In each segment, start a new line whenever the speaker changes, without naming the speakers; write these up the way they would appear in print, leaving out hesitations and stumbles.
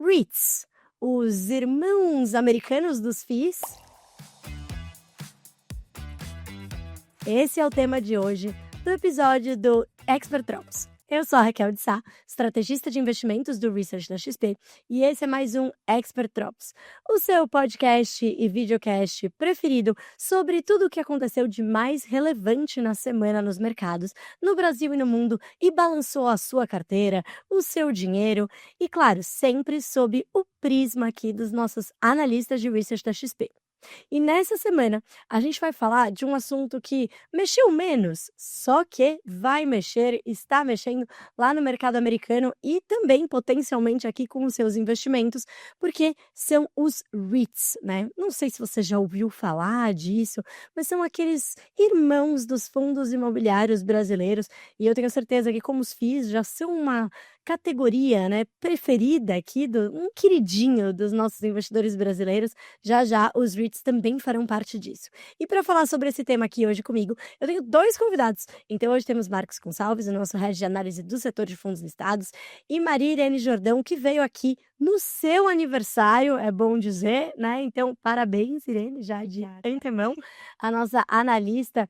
REITs, os irmãos americanos dos FIIs. Esse é o tema de hoje do episódio do Expert Drops. Eu sou a Raquel de Sá, estrategista de investimentos do Research da XP, e esse é mais um Expert Drops, o seu podcast e videocast preferido sobre tudo o que aconteceu de mais relevante na semana nos mercados, no Brasil e no mundo, e balançou a sua carteira, o seu dinheiro, e claro, sempre sob o prisma aqui dos nossos analistas de Research da XP. E nessa semana, a gente vai falar de um assunto que mexeu menos, só que vai mexer, está mexendo lá no mercado americano e também potencialmente aqui com os seus investimentos, porque são os REITs, né? Não sei se você já ouviu falar disso, mas são aqueles irmãos dos fundos imobiliários brasileiros, e eu tenho certeza que como os FIIs já são uma categoria, né, preferida aqui, um queridinho dos nossos investidores brasileiros, já os REITs também farão parte disso. E para falar sobre esse tema aqui hoje comigo, eu tenho dois convidados. Então hoje temos Marcos Gonçalves, o nosso head de análise do setor de fundos listados, e Maria Irene Jordão, que veio aqui no seu aniversário, é bom dizer, né? Então parabéns, Irene, já de antemão, a nossa analista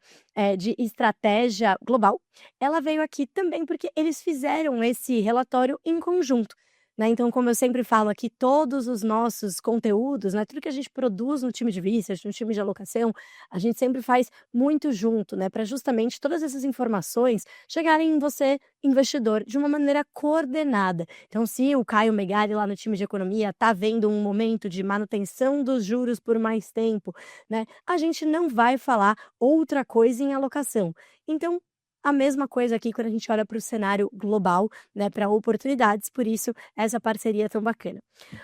de estratégia global. Ela veio aqui também porque eles fizeram esse relatório em conjunto, né? Então, como eu sempre falo aqui, todos os nossos conteúdos, né, tudo que a gente produz no time de research, no time de alocação, a gente sempre faz muito junto, né, para justamente todas essas informações chegarem em você, investidor, de uma maneira coordenada. Então, se o Caio Megali lá no time de economia está vendo um momento de manutenção dos juros por mais tempo, né, a gente não vai falar outra coisa em alocação. Então, a mesma coisa aqui quando a gente olha para o cenário global, né, para oportunidades, por isso essa parceria é tão bacana.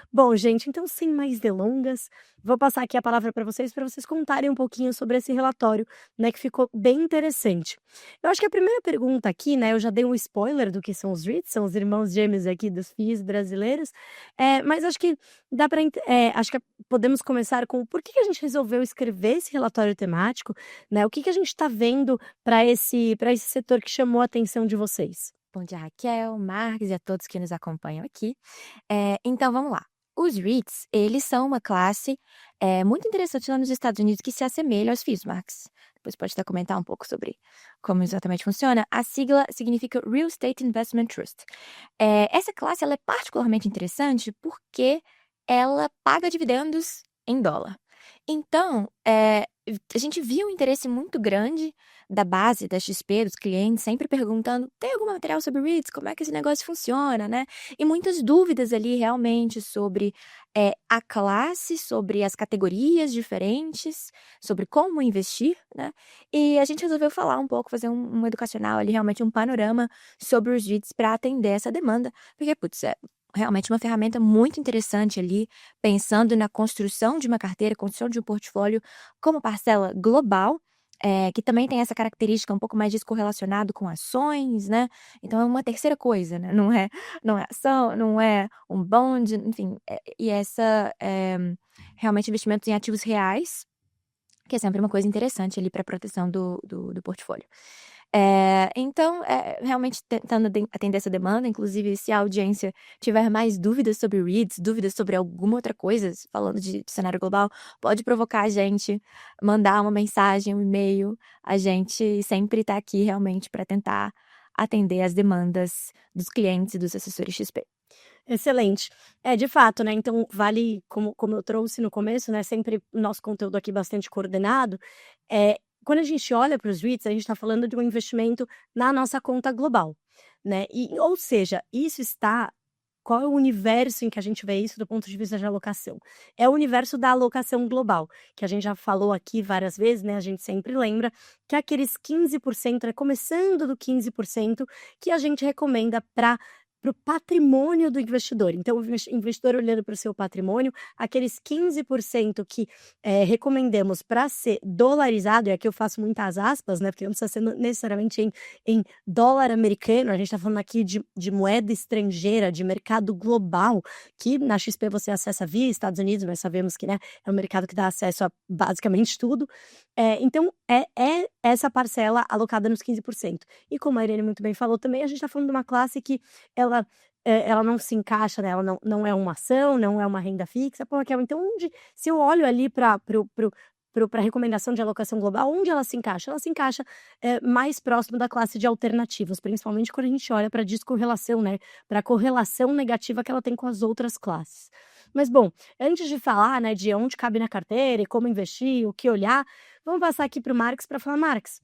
Bom, gente, então sem mais delongas, vou passar aqui a palavra para vocês contarem um pouquinho sobre esse relatório, né, que ficou bem interessante. Eu acho que a primeira pergunta aqui, né, eu já dei um spoiler do que são os REITs, são os irmãos gêmeos aqui dos FIIs brasileiros, mas acho que dá para, acho que podemos começar com por que a gente resolveu escrever esse relatório temático, né, o que a gente está vendo para esse setor que chamou a atenção de vocês.
Bom dia, Raquel, Marques e a todos que nos acompanham aqui. Então, vamos lá. Os REITs, eles são uma classe muito interessante lá nos Estados Unidos que se assemelha aos FIIs, Marques. Depois pode até comentar um pouco sobre como exatamente funciona. A sigla significa Real Estate Investment Trust. Essa classe ela é particularmente interessante porque ela paga dividendos em dólar. Então, a gente viu um interesse muito grande da base da XP, dos clientes, sempre perguntando, tem algum material sobre REITs? Como é que esse negócio funciona, né? E muitas dúvidas ali realmente sobre a classe, sobre as categorias diferentes, sobre como investir, né? E a gente resolveu falar um pouco, fazer um educacional ali, realmente um panorama sobre os REITs para atender essa demanda, porque, putz, realmente uma ferramenta muito interessante ali, pensando na construção de uma carteira, construção de um portfólio como parcela global, que também tem essa característica um pouco mais descorrelacionado com ações, né? Então é uma terceira coisa, né? Não é ação, não é um bond, enfim, e realmente investimentos em ativos reais, que é sempre uma coisa interessante ali para a proteção do portfólio. Então, realmente tentando atender essa demanda, inclusive se a audiência tiver mais dúvidas sobre REITs, dúvidas sobre alguma outra coisa, falando de cenário global, pode provocar a gente, mandar uma mensagem, um e-mail, a gente sempre está aqui realmente para tentar atender as demandas dos clientes e dos assessores XP.
Excelente. De fato, né, então vale, como eu trouxe no começo, né, sempre o nosso conteúdo aqui bastante coordenado, quando a gente olha para os REITs, a gente está falando de um investimento na nossa conta global, né, ou seja, qual é o universo em que a gente vê isso do ponto de vista de alocação? É o universo da alocação global, que a gente já falou aqui várias vezes, né, a gente sempre lembra que aqueles 15%, começando do 15%, que a gente recomenda para o patrimônio do investidor. Então, o investidor olhando para o seu patrimônio, aqueles 15% que recomendamos para ser dolarizado, e aqui eu faço muitas aspas, né, porque não precisa ser necessariamente em dólar americano, a gente está falando aqui de moeda estrangeira, de mercado global, que na XP você acessa via Estados Unidos, nós sabemos que, né, é um mercado que dá acesso a basicamente tudo. Então, é essa parcela alocada nos 15%. E como a Irene muito bem falou também, a gente está falando de uma classe que ela ela não se encaixa, né, ela não é uma ação, não é uma renda fixa. Pô, Raquel, então se eu olho ali para a recomendação de alocação global, onde ela se encaixa? Ela se encaixa, mais próximo da classe de alternativas, principalmente quando a gente olha pra descorrelação, né, pra correlação negativa que ela tem com as outras classes. Mas bom, antes de falar, né, de onde cabe na carteira e como investir, o que olhar, vamos passar aqui para o Marx para falar: "Marx,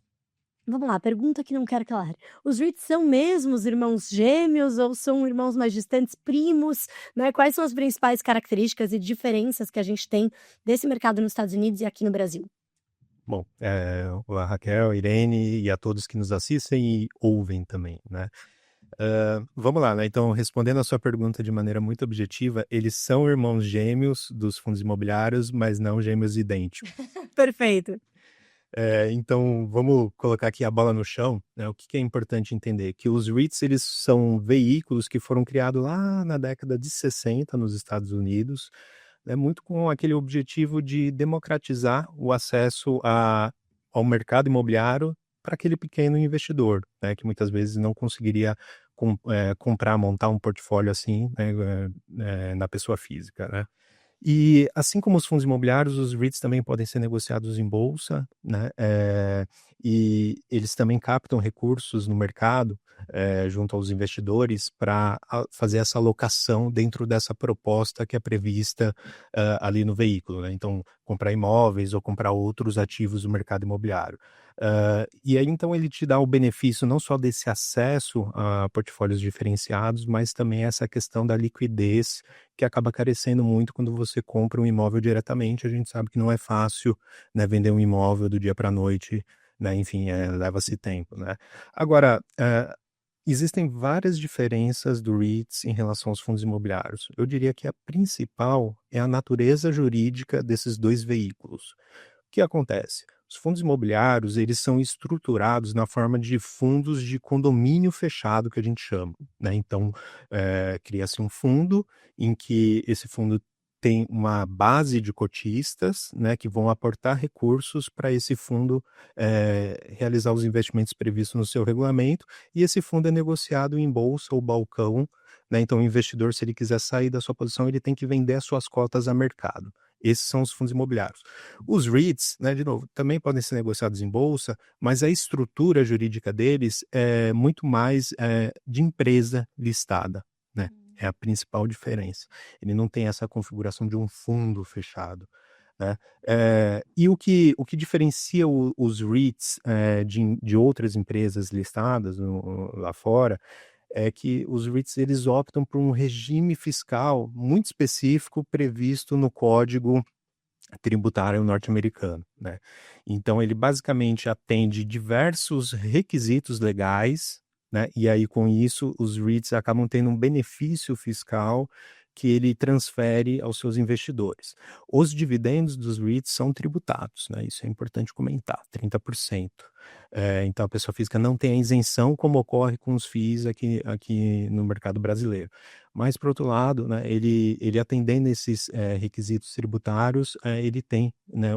vamos lá, pergunta que não quero calar. Os REITs são mesmo os irmãos gêmeos ou são irmãos mais distantes, primos, né? Quais são as principais características e diferenças que a gente tem desse mercado nos Estados Unidos e aqui no Brasil?"
Bom, a Raquel, a Irene e a todos que nos assistem e ouvem também, né? Vamos lá, né? Então, respondendo a sua pergunta de maneira muito objetiva, eles são irmãos gêmeos dos fundos imobiliários, mas não gêmeos idênticos.
Perfeito.
Então, vamos colocar aqui a bola no chão, né? O que é importante entender? Que os REITs, eles são veículos que foram criados lá na década de 60 nos Estados Unidos, né? Muito com aquele objetivo de democratizar o acesso ao mercado imobiliário para aquele pequeno investidor, né? Que muitas vezes não conseguiria comprar, montar um portfólio assim, né? Na pessoa física, né? E assim como os fundos imobiliários, os REITs também podem ser negociados em bolsa, né? E eles também captam recursos no mercado, junto aos investidores para fazer essa alocação dentro dessa proposta que é prevista ali no veículo, né? Então, comprar imóveis ou comprar outros ativos do mercado imobiliário. E aí, então, ele te dá o benefício não só desse acesso a portfólios diferenciados, mas também essa questão da liquidez, que acaba carecendo muito quando você compra um imóvel diretamente. A gente sabe que não é fácil, né, vender um imóvel do dia para a noite, né, enfim, leva-se tempo, né. Agora, existem várias diferenças do REITs em relação aos fundos imobiliários. Eu diria que a principal é a natureza jurídica desses dois veículos. O que acontece? Os fundos imobiliários, eles são estruturados na forma de fundos de condomínio fechado, que a gente chama, né? Então, cria-se um fundo em que esse fundo tem uma base de cotistas, né, que vão aportar recursos para esse fundo realizar os investimentos previstos no seu regulamento, e esse fundo é negociado em bolsa ou balcão, né? Então, o investidor, se ele quiser sair da sua posição, ele tem que vender as suas cotas a mercado. Esses são os fundos imobiliários. Os REITs, né, de novo, também podem ser negociados em bolsa, mas a estrutura jurídica deles é muito mais de empresa listada, né? É a principal diferença. Ele não tem essa configuração de um fundo fechado, né? E o que diferencia os REITs de outras empresas listadas lá fora é que os REITs, eles optam por um regime fiscal muito específico previsto no Código Tributário norte-americano, né? Então ele basicamente atende diversos requisitos legais, né? E aí com isso os REITs acabam tendo um benefício fiscal que ele transfere aos seus investidores. Os dividendos dos REITs são tributados, né? Isso é importante comentar, 30%. Então a pessoa física não tem a isenção como ocorre com os FIIs aqui no mercado brasileiro. Mas, por outro lado, né, ele atendendo esses requisitos tributários, ele tem, né,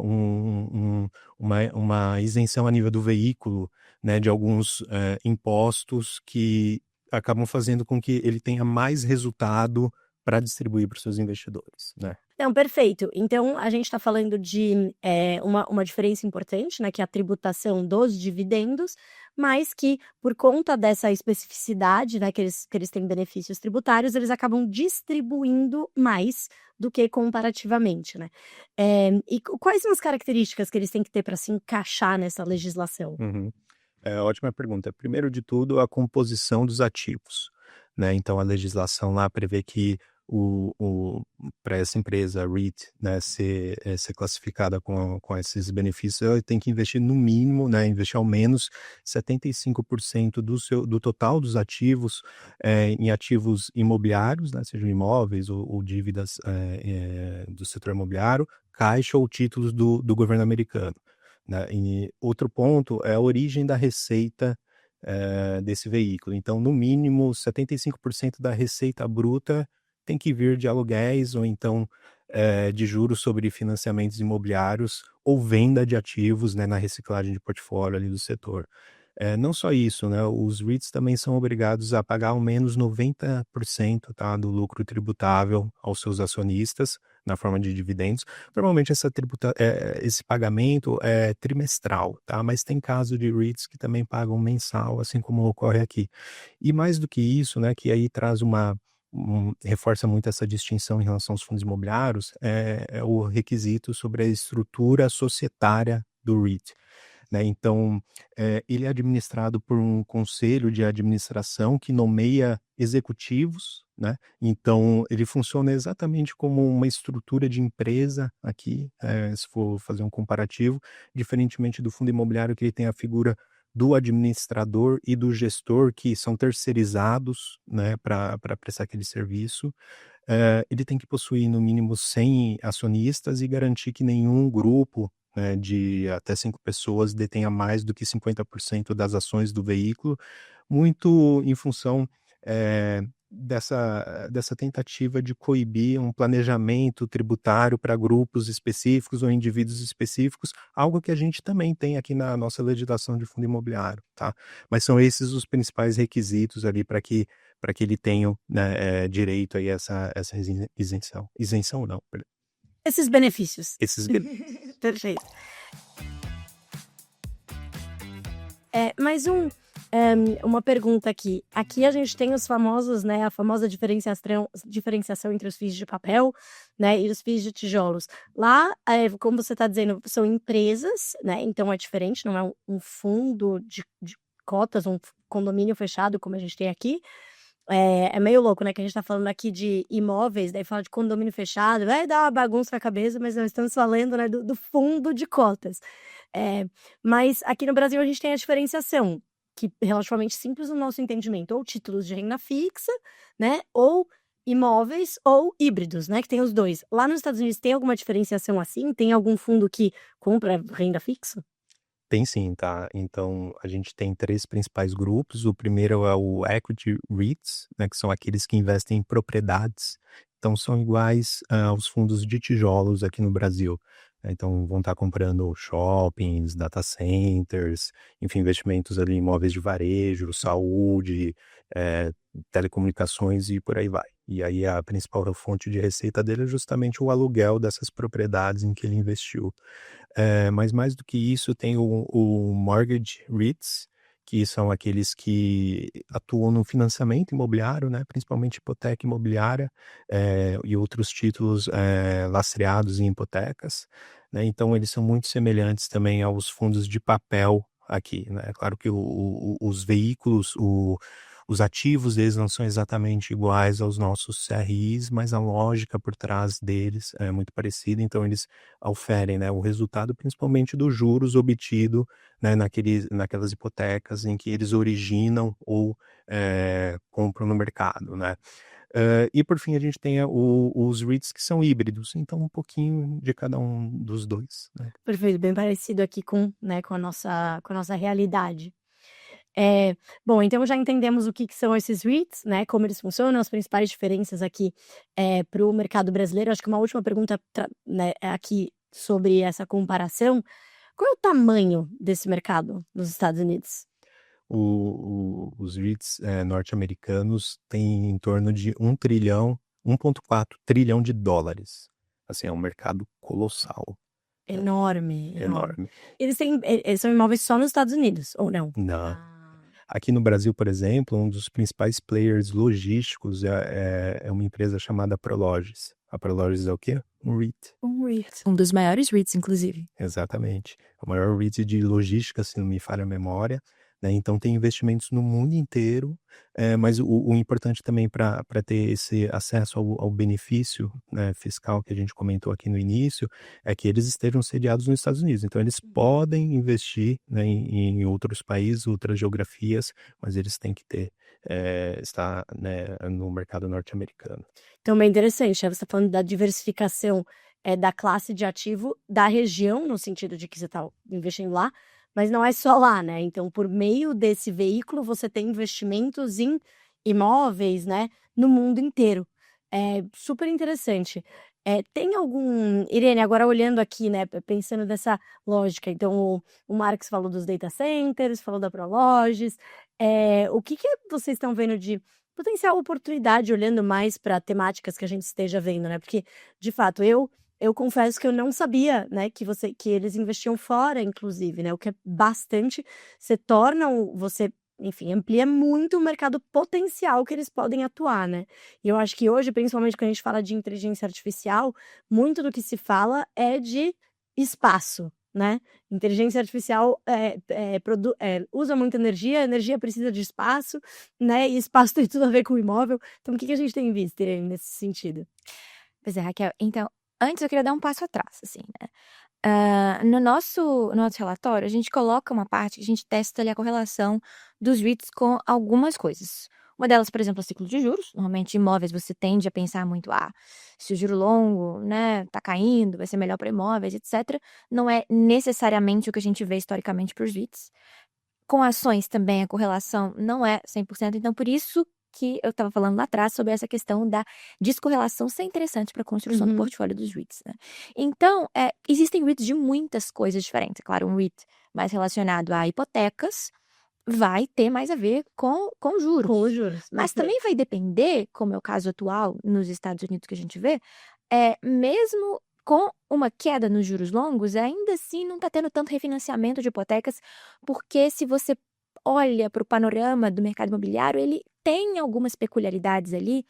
uma isenção a nível do veículo, né, de alguns impostos que acabam fazendo com que ele tenha mais resultado para distribuir para os seus investidores, né?
Não, perfeito. Então a gente está falando de, uma diferença importante, né, que é a tributação dos dividendos, mas que por conta dessa especificidade, né, que eles têm benefícios tributários, eles acabam distribuindo mais do que comparativamente, né. E quais são as características que eles têm que ter para se encaixar nessa legislação?
Uhum. Ótima pergunta. Primeiro de tudo, a composição dos ativos, né? Então, a legislação lá prevê que para essa empresa REIT, né, ser classificada com esses benefícios, ela tem que investir no mínimo, né, investir ao menos 75% do total dos ativos em ativos imobiliários, né, sejam imóveis ou dívidas do setor imobiliário, caixa ou títulos do governo americano, né? E outro ponto é a origem da receita desse veículo. Então, no mínimo, 75% da receita bruta tem que vir de aluguéis ou então de juros sobre financiamentos imobiliários ou venda de ativos, né, na reciclagem de portfólio ali do setor. Não só isso, né, os REITs também são obrigados a pagar ao menos 90%, tá, do lucro tributável aos seus acionistas, na forma de dividendos. Normalmente esse pagamento é trimestral, tá, mas tem caso de REITs que também pagam mensal, assim como ocorre aqui. E mais do que isso, né, que aí traz reforça muito essa distinção em relação aos fundos imobiliários, é o requisito sobre a estrutura societária do REIT, né? Então, ele é administrado por um conselho de administração que nomeia executivos, né? Então, ele funciona exatamente como uma estrutura de empresa aqui, se for fazer um comparativo, diferentemente do fundo imobiliário, que ele tem a figura do administrador e do gestor, que são terceirizados, né, para prestar aquele serviço. Ele tem que possuir no mínimo 100 acionistas e garantir que nenhum grupo, né, de até 5 pessoas detenha mais do que 50% das ações do veículo, muito em função dessa tentativa de coibir um planejamento tributário para grupos específicos ou indivíduos específicos, algo que a gente também tem aqui na nossa legislação de fundo imobiliário, tá? Mas são esses os principais requisitos ali para que ele tenha, né, direito aí a essa isenção. Isenção não, perdão.
Esses benefícios.
Esses
Perfeito. Mais uma pergunta aqui. Aqui a gente tem os famosos, né, a famosa diferenciação entre os FIIs de papel, né, e os FIIs de tijolos. Lá, como você está dizendo, são empresas, né, então é diferente, não é um fundo de cotas, um condomínio fechado, como a gente tem aqui. É meio louco, né, que a gente tá falando aqui de imóveis, daí fala de condomínio fechado, vai dar uma bagunça na cabeça, mas nós estamos falando, né, do fundo de cotas. Mas aqui no Brasil a gente tem a diferenciação, que é relativamente simples no nosso entendimento, ou títulos de renda fixa, né, ou imóveis, ou híbridos, né, que tem os dois. Lá nos Estados Unidos tem alguma diferenciação assim? Tem algum fundo que compra renda fixa?
Tem sim, tá? Então, a gente tem 3 principais grupos. O primeiro é o Equity REITs, né, que são aqueles que investem em propriedades. Então, são iguais aos fundos de tijolos aqui no Brasil. Então, vão estar comprando shoppings, data centers, enfim, investimentos ali em imóveis de varejo, saúde, telecomunicações e por aí vai. E aí a principal fonte de receita dele é justamente o aluguel dessas propriedades em que ele investiu. Mas mais do que isso, tem o Mortgage REITs, que são aqueles que atuam no financiamento imobiliário, né, principalmente hipoteca imobiliária, e outros títulos lastreados em hipotecas, né? Então eles são muito semelhantes também aos fundos de papel aqui, né? É claro que os veículos, os ativos deles não são exatamente iguais aos nossos CRIs, mas a lógica por trás deles é muito parecida, então eles oferem, né, o resultado principalmente dos juros obtido, né, naquelas hipotecas em que eles originam ou compram no mercado, né. E por fim a gente tem os REITs que são híbridos, então um pouquinho de cada um dos dois, né.
Perfeito, bem parecido aqui com, né, com a nossa realidade. Bom, então já entendemos o que são esses REITs, né, como eles funcionam, as principais diferenças aqui, para o mercado brasileiro. Acho que uma última pergunta né, aqui sobre essa comparação, qual é o tamanho desse mercado nos Estados Unidos?
Os REITs norte-americanos têm em torno de 1,4 trilhão de dólares. Assim, é um mercado colossal.
Enorme.
Enorme.
Eles são imóveis só nos Estados Unidos, ou não?
Não. Aqui no Brasil, por exemplo, um dos principais players logísticos é uma empresa chamada Prologis. A Prologis é o quê? Um REIT.
Um REIT.
Um dos maiores REITs, inclusive.
Exatamente. O maior REIT de logística, se não me falha a memória, né? Então tem investimentos no mundo inteiro, mas o importante também para ter esse acesso ao benefício, né, fiscal que a gente comentou aqui no início, é que eles estejam sediados nos Estados Unidos. Então eles podem investir, né, em outros países, outras geografias, mas eles têm que estar, né, no mercado norte-americano.
Então, bem interessante, né? Você está falando da diversificação da classe de ativo da região, no sentido de que você está investindo lá, mas não é só lá, né? Então, por meio desse veículo, você tem investimentos em imóveis, né, no mundo inteiro. Super interessante. Tem algum... Irene, agora olhando aqui, né, pensando dessa lógica, então o Marx falou dos data centers, falou da Prologis, o que vocês estão vendo de potencial oportunidade, olhando mais para temáticas que a gente esteja vendo, né? Porque, de fato, eu confesso que eu não sabia, né, que eles investiam fora, inclusive, né? O que é bastante, você, enfim, amplia muito o mercado potencial que eles podem atuar, né? E eu acho que hoje, principalmente quando a gente fala de inteligência artificial, muito do que se fala é de espaço, né? Inteligência artificial usa muita energia, a energia precisa de espaço, né? E espaço tem tudo a ver com o imóvel. Então, o que a gente tem visto, Irene, nesse sentido?
Pois é, Raquel. Então, antes eu queria dar um passo atrás, assim, né? No nosso relatório, a gente coloca uma parte que a gente testa ali a correlação dos REITs com algumas coisas. Uma delas, por exemplo, é o ciclo de juros. Normalmente, imóveis, você tende a pensar muito, se o juro longo, né, tá caindo, vai ser melhor para imóveis, etc. Não é necessariamente o que a gente vê historicamente para os REITs. Com ações também, a correlação não é 100%, então por isso que eu estava falando lá atrás sobre essa questão da descorrelação ser interessante para a construção do portfólio dos REITs, né? Então, existem REITs de muitas coisas diferentes. Claro, um REIT mais relacionado a hipotecas vai ter mais a ver com juros.
Com os juros.
Mas também vai depender, como é o caso atual nos Estados Unidos que a gente vê, mesmo com uma queda nos juros longos, ainda assim não está tendo tanto refinanciamento de hipotecas, porque se você olha para o panorama do mercado imobiliário, ele tem algumas peculiaridades ali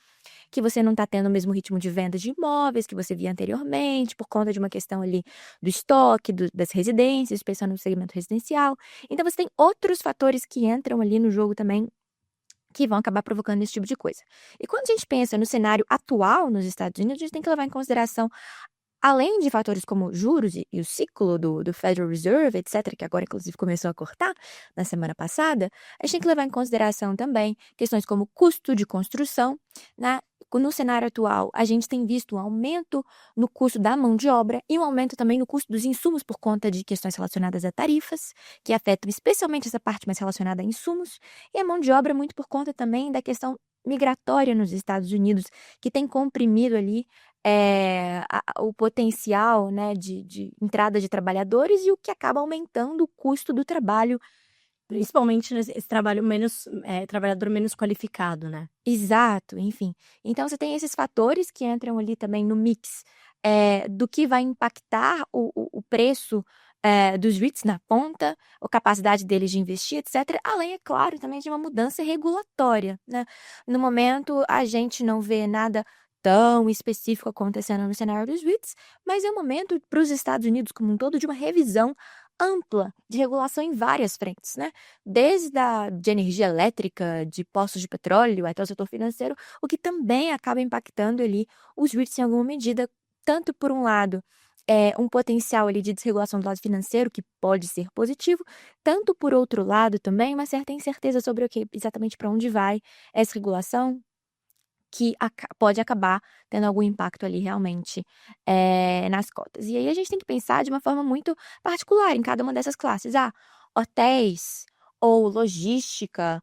que você não está tendo o mesmo ritmo de venda de imóveis que você via anteriormente, por conta de uma questão ali do estoque, das residências, pensando no segmento residencial. Então, você tem outros fatores que entram ali no jogo também que vão acabar provocando esse tipo de coisa. E quando a gente pensa no cenário atual nos Estados Unidos, a gente tem que levar em consideração, além de fatores como juros e o ciclo do Federal Reserve, etc., que agora inclusive começou a cortar na semana passada, a gente tem que levar em consideração também questões como custo de construção, né? No cenário atual, a gente tem visto um aumento no custo da mão de obra e um aumento também no custo dos insumos por conta de questões relacionadas a tarifas, que afetam especialmente essa parte mais relacionada a insumos, e a mão de obra muito por conta também da questão migratória nos Estados Unidos, que tem comprimido ali o potencial, né, de entrada de trabalhadores e o que acaba aumentando o custo do trabalho.
Principalmente nesse trabalhador menos qualificado, né?
Exato, enfim. Então, você tem esses fatores que entram ali também no mix do que vai impactar o preço dos REITs na ponta, a capacidade deles de investir, etc. Além, é claro, também de uma mudança regulatória, né? No momento, a gente não vê nada tão específico acontecendo no cenário dos REITs, mas é um momento para os Estados Unidos como um todo de uma revisão ampla de regulação em várias frentes, né? Desde de energia elétrica, de postos de petróleo até o setor financeiro, o que também acaba impactando ali os REITs em alguma medida, tanto por um lado, um potencial ali de desregulação do lado financeiro, que pode ser positivo, tanto por outro lado também, uma certa incerteza sobre exatamente para onde vai essa regulação, que pode acabar tendo algum impacto ali realmente nas cotas. E aí a gente tem que pensar de uma forma muito particular em cada uma dessas classes. Hotéis ou logística.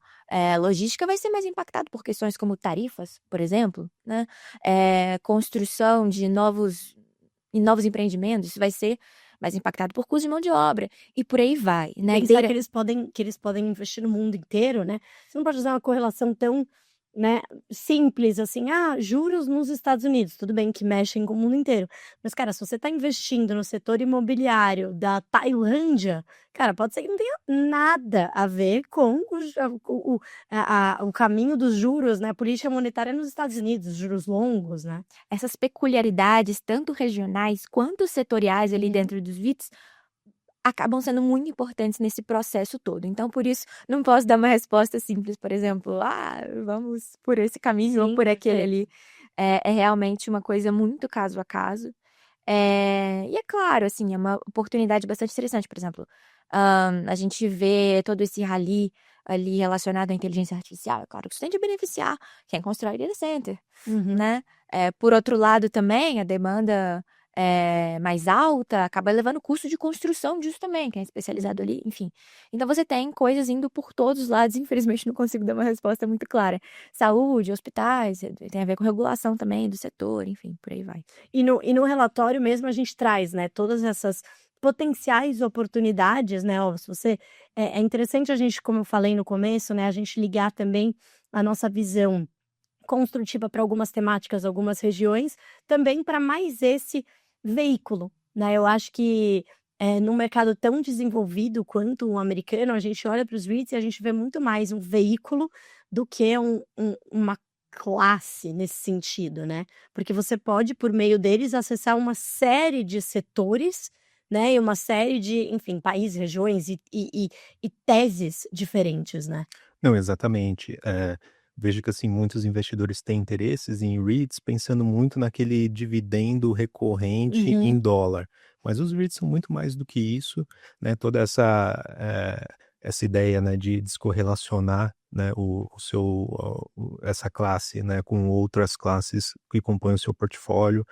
Logística vai ser mais impactado por questões como tarifas, por exemplo, né? Construção de novos empreendimentos, isso vai ser mais impactado por custo de mão de obra, e por aí vai, né?
Pensar que eles podem investir no mundo inteiro, né? Você não pode usar uma correlação tão, né, simples assim, juros nos Estados Unidos, tudo bem que mexem com o mundo inteiro, mas, cara, se você está investindo no setor imobiliário da Tailândia, cara, pode ser que não tenha nada a ver com o caminho dos juros, né, a política monetária nos Estados Unidos, juros longos, né?
Essas peculiaridades, tanto regionais quanto setoriais ali dentro dos REITs, acabam sendo muito importantes nesse processo todo. Então, por isso, não posso dar uma resposta simples, por exemplo, vamos por esse caminho ou por aquele ali. É realmente uma coisa muito caso a caso. E é claro, assim, é uma oportunidade bastante interessante. Por exemplo, a gente vê todo esse rally ali relacionado à inteligência artificial. É claro que isso tem de beneficiar quem constrói data center, né? Por outro lado, também, a demanda mais alta, acaba elevando o custo de construção disso também, quem é especializado ali, enfim. Então você tem coisas indo por todos os lados, infelizmente não consigo dar uma resposta muito clara. Saúde, hospitais, tem a ver com regulação também do setor, enfim, por aí vai.
E no relatório mesmo a gente traz, né, todas essas potenciais oportunidades, né, ó, se você é interessante a gente, como eu falei no começo, né, a gente ligar também a nossa visão construtiva para algumas temáticas, algumas regiões, também para mais esse veículo, né. Eu acho que, num mercado tão desenvolvido quanto o americano, a gente olha para os REITs e a gente vê muito mais um veículo do que uma classe nesse sentido, né. Porque você pode, por meio deles, acessar uma série de setores, né, e uma série de, enfim, países, regiões e teses diferentes, né.
Não, exatamente. Vejo que, assim, muitos investidores têm interesses em REITs pensando muito naquele dividendo recorrente
Uhum.
em dólar, mas os REITs são muito mais do que isso, né, toda essa ideia, né, de descorrelacionar, né, essa classe, né, com outras classes que compõem o seu portfólio,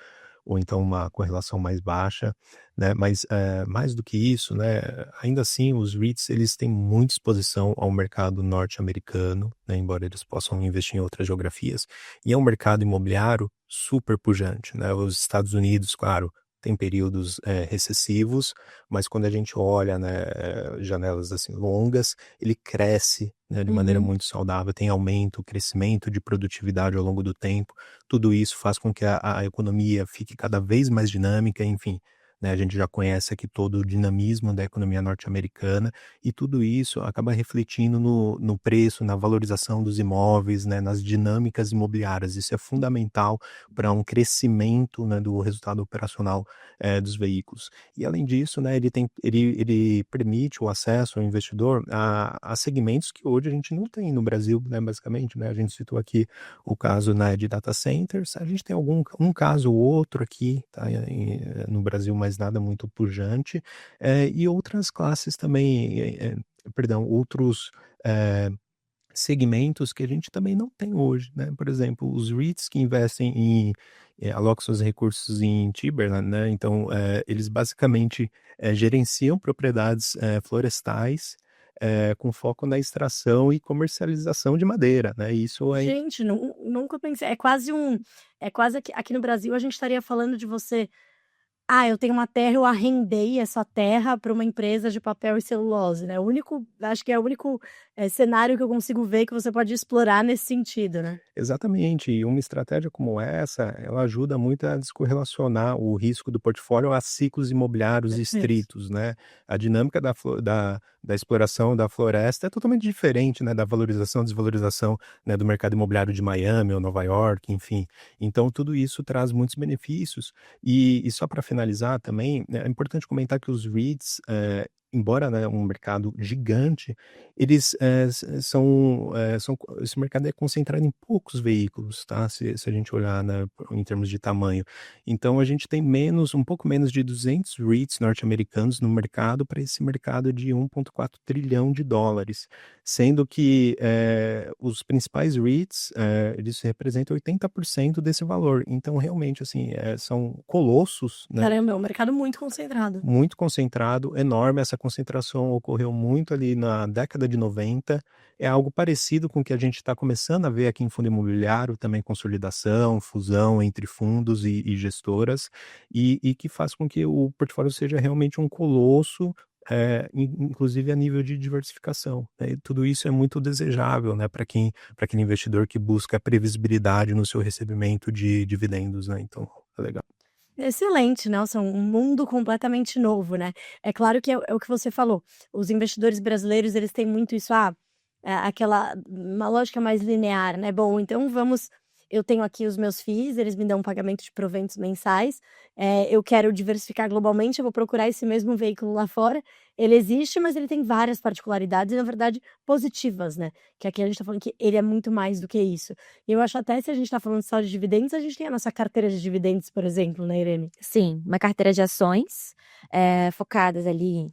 ou então uma correlação mais baixa, né, mas, mais do que isso, né, ainda assim os REITs eles têm muita exposição ao mercado norte-americano, né, embora eles possam investir em outras geografias, e é um mercado imobiliário super pujante, né, os Estados Unidos, claro, tem períodos, recessivos, mas quando a gente olha, né, janelas, assim, longas, ele cresce, né, de maneira
Uhum.
muito saudável, tem aumento, crescimento de produtividade ao longo do tempo, tudo isso faz com que a economia fique cada vez mais dinâmica, enfim, né, a gente já conhece aqui todo o dinamismo da economia norte-americana e tudo isso acaba refletindo no preço, na valorização dos imóveis, né, nas dinâmicas imobiliárias. Isso é fundamental para um crescimento, né, do resultado operacional, dos veículos. E além disso, né, ele permite o acesso ao investidor a segmentos que hoje a gente não tem no Brasil, né, basicamente, né, a gente citou aqui o caso, né, de data centers, a gente tem um caso ou outro aqui, tá, no Brasil, mas nada muito pujante, e outras classes também, perdão, outros, eh, segmentos que a gente também não tem hoje, né, por exemplo, os REITs que investem alocam seus recursos em Timberland, né, então, eles basicamente, gerenciam propriedades, florestais, com foco na extração e comercialização de madeira, né, e isso é.
Gente, nunca pensei, é quase aqui no Brasil a gente estaria falando de você: "Ah, eu tenho uma terra, eu arrendei essa terra para uma empresa de papel e celulose", né, o único acho que é o único, cenário que eu consigo ver que você pode explorar nesse sentido, né.
Exatamente, e uma estratégia como essa, ela ajuda muito a descorrelacionar o risco do portfólio a ciclos imobiliários
Perfeito.
estritos, né. A dinâmica da exploração da floresta é totalmente diferente, né, da valorização, desvalorização, né, do mercado imobiliário de Miami ou Nova York, enfim. Então tudo isso traz muitos benefícios, e só para finalizar também, né, é importante comentar que os REITs, embora, né, um mercado gigante, eles, esse mercado é concentrado em poucos veículos, tá, se a gente olhar, né, em termos de tamanho. Então a gente tem um pouco menos de 200 REITs norte-americanos no mercado para esse mercado de 1,4 trilhão de dólares, sendo que, os principais REITs, eles representam 80% desse valor. Então realmente, assim, são colossos, né,
Caramba, é um mercado muito concentrado.
muito concentrado, enorme, essa concentração ocorreu muito ali na década de 90, é algo parecido com o que a gente está começando a ver aqui em fundo imobiliário, também consolidação, fusão entre fundos e gestoras, e que faz com que o portfólio seja realmente um colosso, inclusive a nível de diversificação, né, e tudo isso é muito desejável, né, para aquele investidor que busca previsibilidade no seu recebimento de dividendos, né, então é legal.
Excelente, nossa, um mundo completamente novo, né. É claro que é o que você falou, os investidores brasileiros eles têm muito isso, aquela uma lógica mais linear, né, bom, então vamos eu tenho aqui os meus FIIs, eles me dão um pagamento de proventos mensais, eu quero diversificar globalmente, eu vou procurar esse mesmo veículo lá fora, ele existe, mas ele tem várias particularidades e na verdade positivas, né, que aqui a gente tá falando que ele é muito mais do que isso. E eu acho até se a gente tá falando só de dividendos, a gente tem a nossa carteira de dividendos, por exemplo, né, Irene?
Sim, uma carteira de ações, focadas ali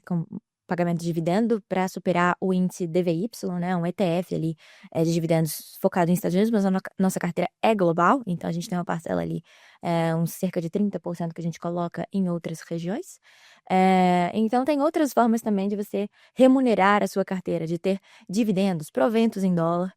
pagamento de dividendo para superar o índice DVY, né, um ETF ali de dividendos focado nos Estados Unidos, mas a nossa carteira é global, então a gente tem uma parcela ali, uns cerca de 30% que a gente coloca em outras regiões. Então tem outras formas também de você remunerar a sua carteira, de ter dividendos, proventos em dólar,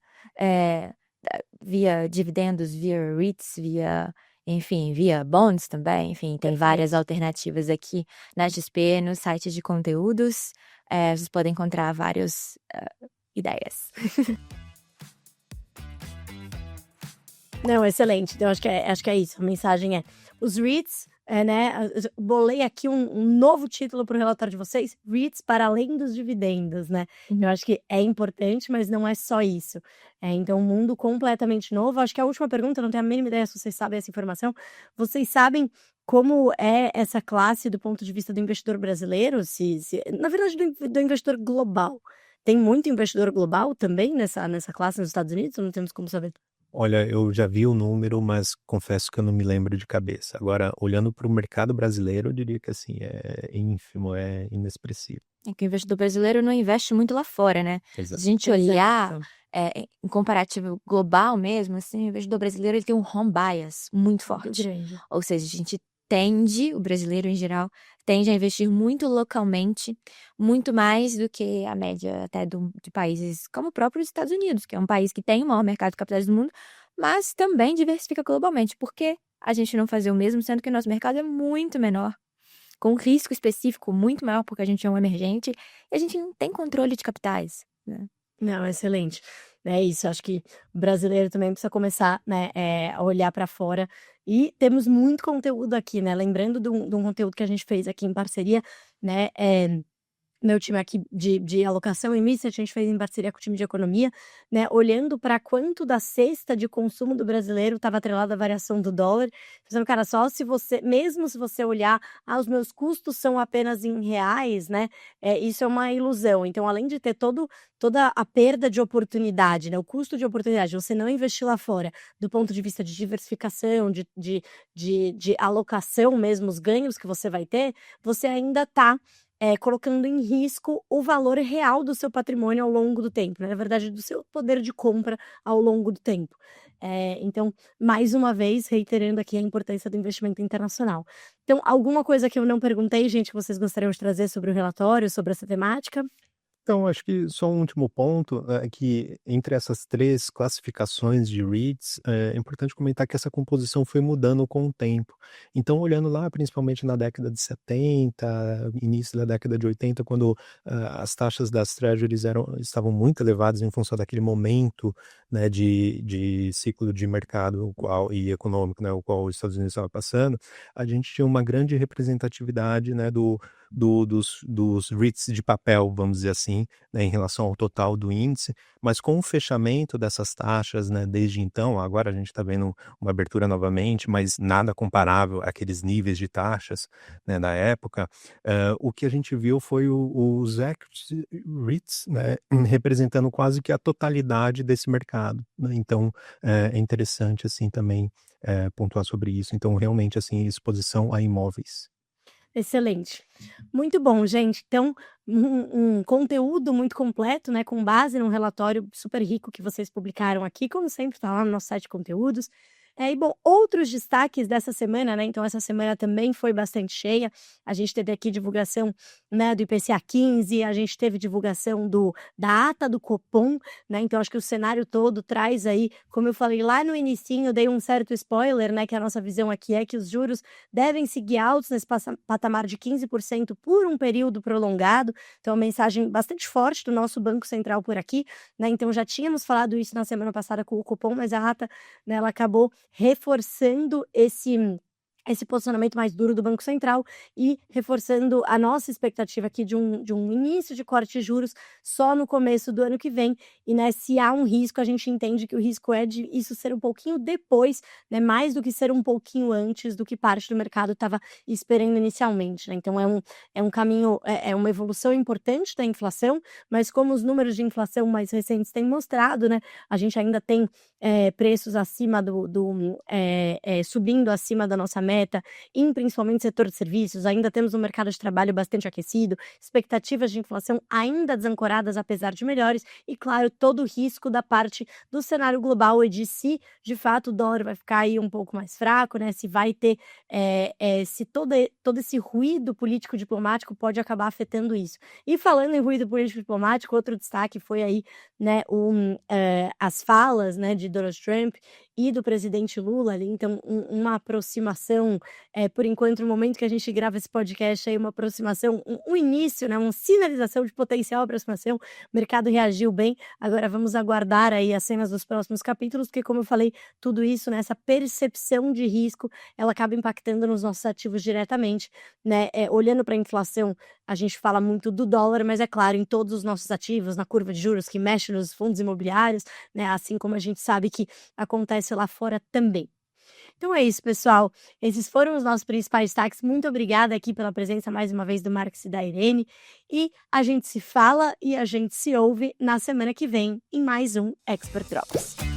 via dividendos, via REITs, via bonds também, enfim, tem várias alternativas aqui na XP, nos sites de conteúdos, vocês podem encontrar várias ideias.
Não, excelente. Então, acho que é isso. A mensagem é: os REITs, né? Bolei aqui um novo título para o relatório de vocês: REITs para além dos dividendos, né? Eu acho que é importante, mas não é só isso. Então, um mundo completamente novo. Acho que a última pergunta, não tenho a mínima ideia se vocês sabem essa informação. Vocês sabem como é essa classe do ponto de vista do investidor brasileiro? Na verdade, do investidor global. Tem muito investidor global também nessa classe nos Estados Unidos? Ou não temos como saber?
Olha, eu já vi o número, mas confesso que eu não me lembro de cabeça. Agora, olhando para o mercado brasileiro, eu diria que assim, é ínfimo, é inexpressivo.
É que o investidor brasileiro não investe muito lá fora, né? Se a gente olhar em comparativo global mesmo, assim, o investidor brasileiro ele tem um home bias muito forte.
Grande.
Ou seja, o brasileiro em geral, tende a investir muito localmente, muito mais do que a média até de países como o próprio Estados Unidos, que é um país que tem o maior mercado de capitais do mundo, mas também diversifica globalmente. Por que a gente não fazer o mesmo, sendo que o nosso mercado é muito menor, com um risco específico muito maior, porque a gente é um emergente e a gente não tem controle de capitais, né?
Não, excelente. É isso, acho que o brasileiro também precisa começar, né, a olhar para fora. E temos muito conteúdo aqui, né? Lembrando de um conteúdo que a gente fez aqui em parceria, né? Meu time aqui de alocação e MIS, a gente fez em parceria com o time de economia, né? Olhando para quanto da cesta de consumo do brasileiro estava atrelada à variação do dólar. Pensando, cara, mesmo se você olhar, os meus custos são apenas em reais, né? Isso é uma ilusão. Então, além de ter toda a perda de oportunidade, né? O custo de oportunidade, você não investir lá fora, do ponto de vista de diversificação, de alocação mesmo, os ganhos que você vai ter, você ainda está colocando em risco o valor real do seu patrimônio ao longo do tempo, né? Na verdade, do seu poder de compra ao longo do tempo. Então, mais uma vez, reiterando aqui a importância do investimento internacional. Então, alguma coisa que eu não perguntei, gente, que vocês gostariam de trazer sobre o relatório, sobre essa temática?
Então, acho que só um último ponto é que entre essas 3 classificações de REITs, é importante comentar que essa composição foi mudando com o tempo. Então, olhando lá principalmente na década de 70, início da década de 80, quando as taxas das treasuries estavam muito elevadas em função daquele momento, né, de ciclo de mercado e econômico, né, o qual os Estados Unidos estava passando, a gente tinha uma grande representatividade, né, dos REITs de papel, vamos dizer assim, né, em relação ao total do índice, mas com o fechamento dessas taxas, né, desde então, agora a gente está vendo uma abertura novamente, mas nada comparável àqueles níveis de taxas, né, da época, o que a gente viu foi os equity REITs, né, representando quase que a totalidade desse mercado, né? Então é interessante assim também pontuar sobre isso. Então realmente assim, exposição a imóveis.
Excelente. Muito bom, gente. Então, um conteúdo muito completo, né, com base num relatório super rico que vocês publicaram aqui, como sempre, está lá no nosso site de conteúdos. E bom, outros destaques dessa semana, né? Então, essa semana também foi bastante cheia. A gente teve aqui divulgação, né, do IPCA 15, a gente teve divulgação da ata do Copom, né? Então, acho que o cenário todo traz aí, como eu falei lá no inicinho, eu dei um certo spoiler, né? Que a nossa visão aqui é que os juros devem seguir altos nesse patamar de 15% por um período prolongado. Então, uma mensagem bastante forte do nosso Banco Central por aqui, né? Então, já tínhamos falado isso na semana passada com o Copom, mas a ata, né, ela acabou reforçando esse posicionamento mais duro do Banco Central e reforçando a nossa expectativa aqui de um início de corte de juros só no começo do ano que vem. E, né, se há um risco, a gente entende que o risco é de isso ser um pouquinho depois, né, mais do que ser um pouquinho antes do que parte do mercado estava esperando inicialmente, né? Então, é um caminho, é uma evolução importante da inflação, mas como os números de inflação mais recentes têm mostrado, né, a gente ainda tem preços acima subindo acima da nossa média, meta, principalmente setor de serviços. Ainda temos um mercado de trabalho bastante aquecido, expectativas de inflação ainda desancoradas, apesar de melhores, e, claro, todo o risco da parte do cenário global e de se, de fato, o dólar vai ficar aí um pouco mais fraco, né? Se vai ter, se todo esse ruído político-diplomático pode acabar afetando isso. E falando em ruído político-diplomático, outro destaque foi aí, né, as falas, né, de Donald Trump e do presidente Lula ali, então uma aproximação, por enquanto, no momento que a gente grava esse podcast aí, uma aproximação, um início, né, uma sinalização de potencial aproximação, o mercado reagiu bem, agora vamos aguardar aí as cenas dos próximos capítulos, porque como eu falei, tudo isso, né, essa percepção de risco, ela acaba impactando nos nossos ativos diretamente, né, olhando para a inflação, a gente fala muito do dólar, mas é claro, em todos os nossos ativos, na curva de juros que mexe nos fundos imobiliários, né, assim como a gente sabe que acontece lá fora também. Então é isso, pessoal. Esses foram os nossos principais destaques. Muito obrigada aqui pela presença mais uma vez do Marcos e da Irene. E a gente se fala e a gente se ouve na semana que vem em mais um Expert Drops.